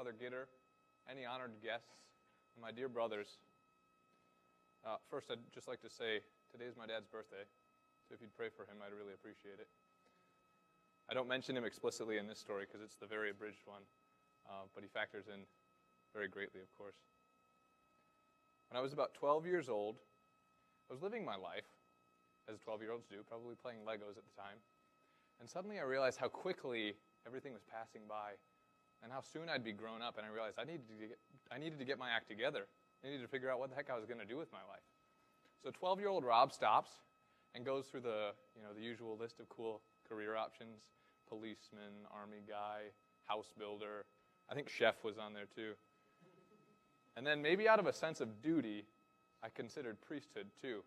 Father Gitter, any honored guests, and my dear brothers. First, I'd just like to say today's my dad's birthday, so if you'd pray for him, I'd really appreciate it. I don't mention him explicitly in this story because it's the very abridged one, but he factors in very greatly, of course. When I was about 12 years old, I was living my life, as 12-year-olds do, probably playing Legos at the time, and suddenly I realized how quickly everything was passing by and how soon I'd be grown up, and I realized I needed to get my act together. I needed to figure out what the heck I was going to do with my life. So 12-year-old Rob stops and goes through the usual list of cool career options: policeman, army guy, house builder. I think chef was on there too. And then maybe out of a sense of duty, I considered priesthood too.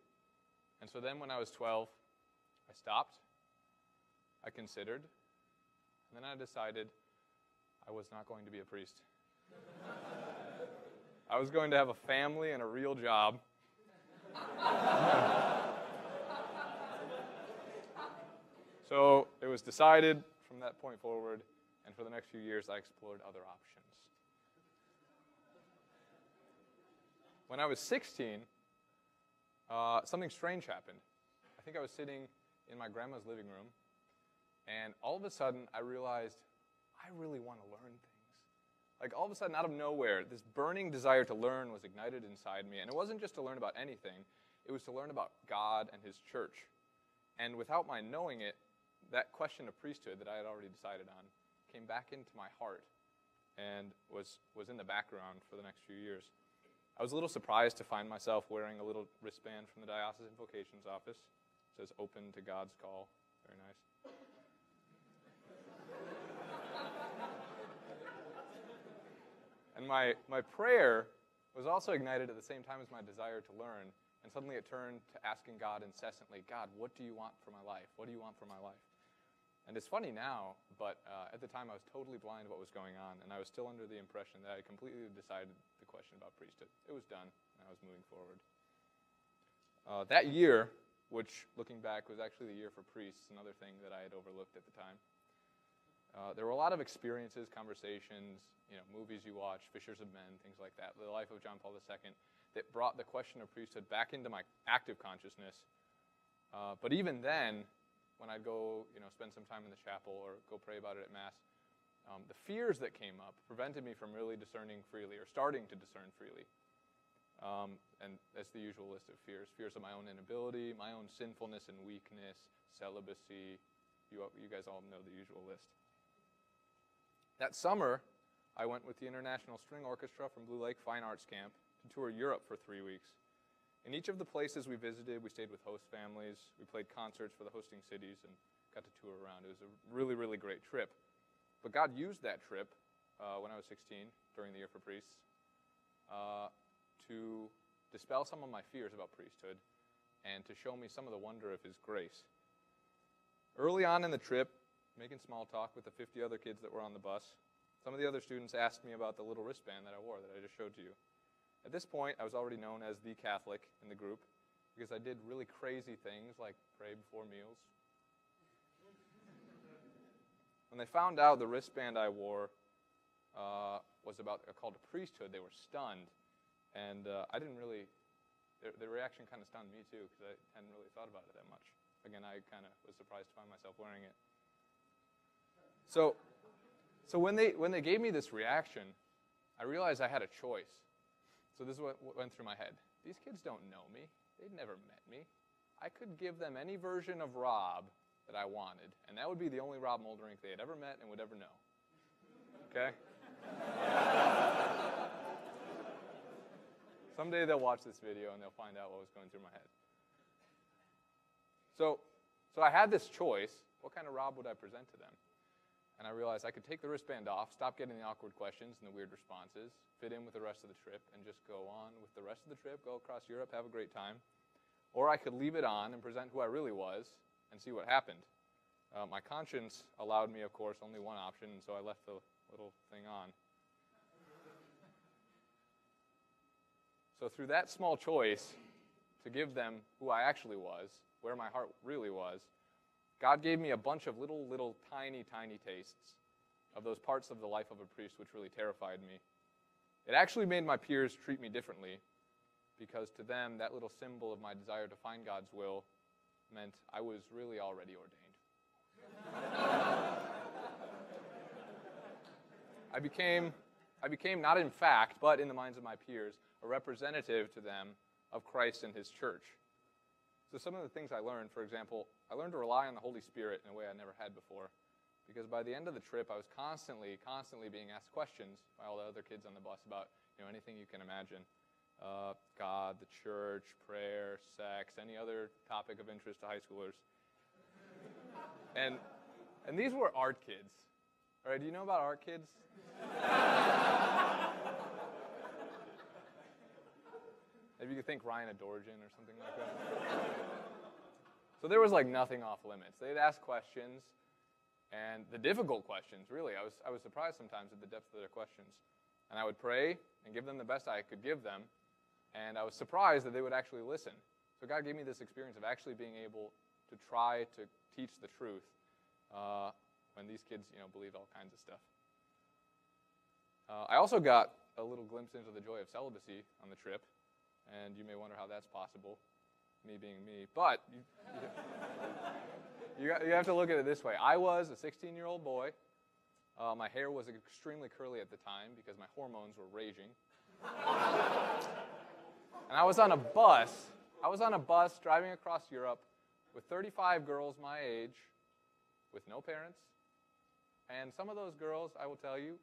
And so then when I was 12, I stopped, I considered, and then I decided I was not going to be a priest. I was going to have a family and a real job. So it was decided from that point forward, and for the next few years, I explored other options. When I was 16, something strange happened. I think I was sitting in my grandma's living room, and all of a sudden, I realized I really want to learn things. Like, all of a sudden, out of nowhere, this burning desire to learn was ignited inside me. And it wasn't just to learn about anything. It was to learn about God and his church. And without my knowing it, that question of priesthood that I had already decided on came back into my heart and was in the background for the next few years. I was a little surprised to find myself wearing a little wristband from the Diocesan Vocation's office. It says, "Open to God's Call." Very nice. And my prayer was also ignited at the same time as my desire to learn. And suddenly it turned to asking God incessantly, "God, what do you want for my life? What do you want for my life?" And it's funny now, but at the time I was totally blind to what was going on, and I was still under the impression that I had completely decided the question about priesthood. It was done, and I was moving forward. That year, which looking back was actually the year for priests, another thing that I had overlooked at the time, there were a lot of experiences, conversations, movies you watch, Fishers of Men, things like that, the life of John Paul II, that brought the question of priesthood back into my active consciousness. But even then, when I'd go, spend some time in the chapel or go pray about it at Mass, the fears that came up prevented me from really discerning freely or starting to discern freely. And that's the usual list of fears. Fears of my own inability, my own sinfulness and weakness, celibacy. You guys all know the usual list. That summer, I went with the International String Orchestra from Blue Lake Fine Arts Camp to tour Europe for 3 weeks. In each of the places we visited, we stayed with host families, we played concerts for the hosting cities, and got to tour around. It was a really, really great trip. But God used that trip when I was 16, during the Year for Priests, to dispel some of my fears about priesthood and to show me some of the wonder of his grace. Early on in the trip, making small talk with the 50 other kids that were on the bus, some of the other students asked me about the little wristband that I wore that I just showed to you. At this point, I was already known as the Catholic in the group because I did really crazy things like pray before meals. When they found out the wristband I wore was about a call to priesthood, they were stunned. And I didn't really, the reaction kind of stunned me too because I hadn't really thought about it that much. Again, I kind of was surprised to find myself wearing it. So when they gave me this reaction, I realized I had a choice. So this is what went through my head. These kids don't know me. They'd never met me. I could give them any version of Rob that I wanted, and that would be the only Rob Mulderink they had ever met and would ever know. Okay? Someday they'll watch this video and they'll find out what was going through my head. So I had this choice. What kind of Rob would I present to them? And I realized I could take the wristband off, stop getting the awkward questions and the weird responses, fit in with the rest of the trip, and just go on with the rest of the trip, go across Europe, have a great time. Or I could leave it on and present who I really was and see what happened. My conscience allowed me, of course, only one option, and so I left the little thing on. So through that small choice to give them who I actually was, where my heart really was, God gave me a bunch of little tiny tastes of those parts of the life of a priest which really terrified me. It actually made my peers treat me differently, because to them, that little symbol of my desire to find God's will meant I was really already ordained. I became not in fact, but in the minds of my peers, a representative to them of Christ and his church. So some of the things I learned, for example, I learned to rely on the Holy Spirit in a way I never had before, because by the end of the trip, I was constantly being asked questions by all the other kids on the bus about, anything you can imagine. God, the church, prayer, sex, any other topic of interest to high schoolers. And these were art kids. All right, do you know about art kids? Maybe you could think Ryan Adorjan or something like that. So there was nothing off limits. They'd ask questions, and the difficult questions, really. I was surprised sometimes at the depth of their questions. And I would pray and give them the best I could give them, and I was surprised that they would actually listen. So God gave me this experience of actually being able to try to teach the truth when these kids, believe all kinds of stuff. I also got a little glimpse into the joy of celibacy on the trip, and you may wonder how that's possible, me being me. But you have to look at it this way. I was a 16-year-old boy. My hair was extremely curly at the time because my hormones were raging. And I was on a bus driving across Europe with 35 girls my age with no parents. And some of those girls, I will tell you,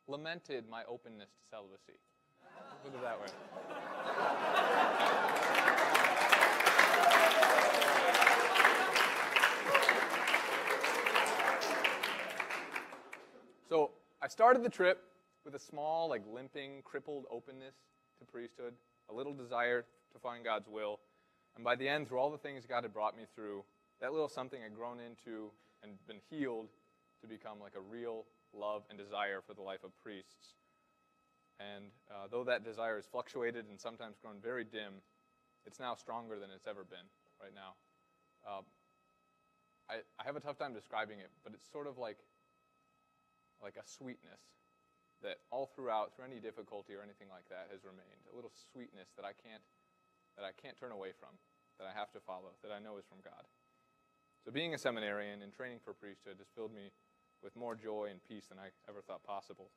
lamented my openness to celibacy. Put it that way. So I started the trip with a small, limping, crippled openness to priesthood, a little desire to find God's will. And by the end, through all the things God had brought me through, that little something had grown into and been healed to become a real love and desire for the life of priests. And though that desire has fluctuated and sometimes grown very dim, it's now stronger than it's ever been right now. I have a tough time describing it, but it's sort of like a sweetness that all through any difficulty or anything like that has remained. A little sweetness that I can't turn away from, that I have to follow, that I know is from God. So being a seminarian and training for priesthood has filled me with more joy and peace than I ever thought possible.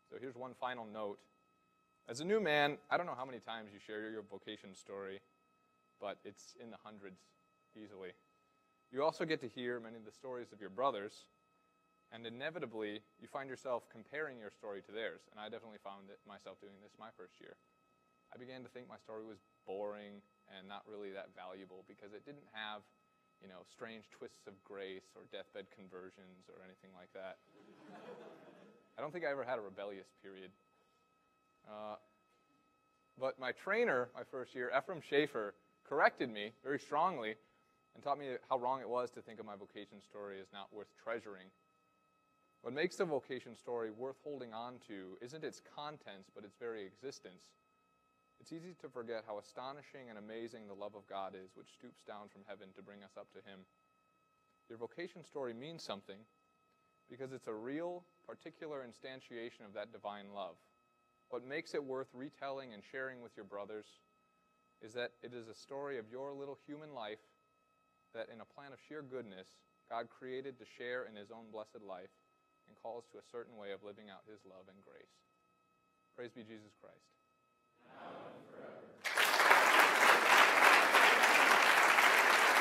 So here's one final note. As a new man, I don't know how many times you share your vocation story, but it's in the hundreds easily. You also get to hear many of the stories of your brothers, and inevitably, you find yourself comparing your story to theirs, and I definitely found myself doing this my first year. I began to think my story was boring and not really that valuable because it didn't have, strange twists of grace or deathbed conversions or anything like that. I don't think I ever had a rebellious period. But my trainer, my first year, Ephraim Schaefer, corrected me very strongly and taught me how wrong it was to think of my vocation story as not worth treasuring. What makes the vocation story worth holding on to isn't its contents, but its very existence. It's easy to forget how astonishing and amazing the love of God is, which stoops down from heaven to bring us up to him. Your vocation story means something because it's a real, particular instantiation of that divine love. What makes it worth retelling and sharing with your brothers is that it is a story of your little human life that in a plan of sheer goodness, God created to share in his own blessed life and calls to a certain way of living out his love and grace. Praise be Jesus Christ. Amen.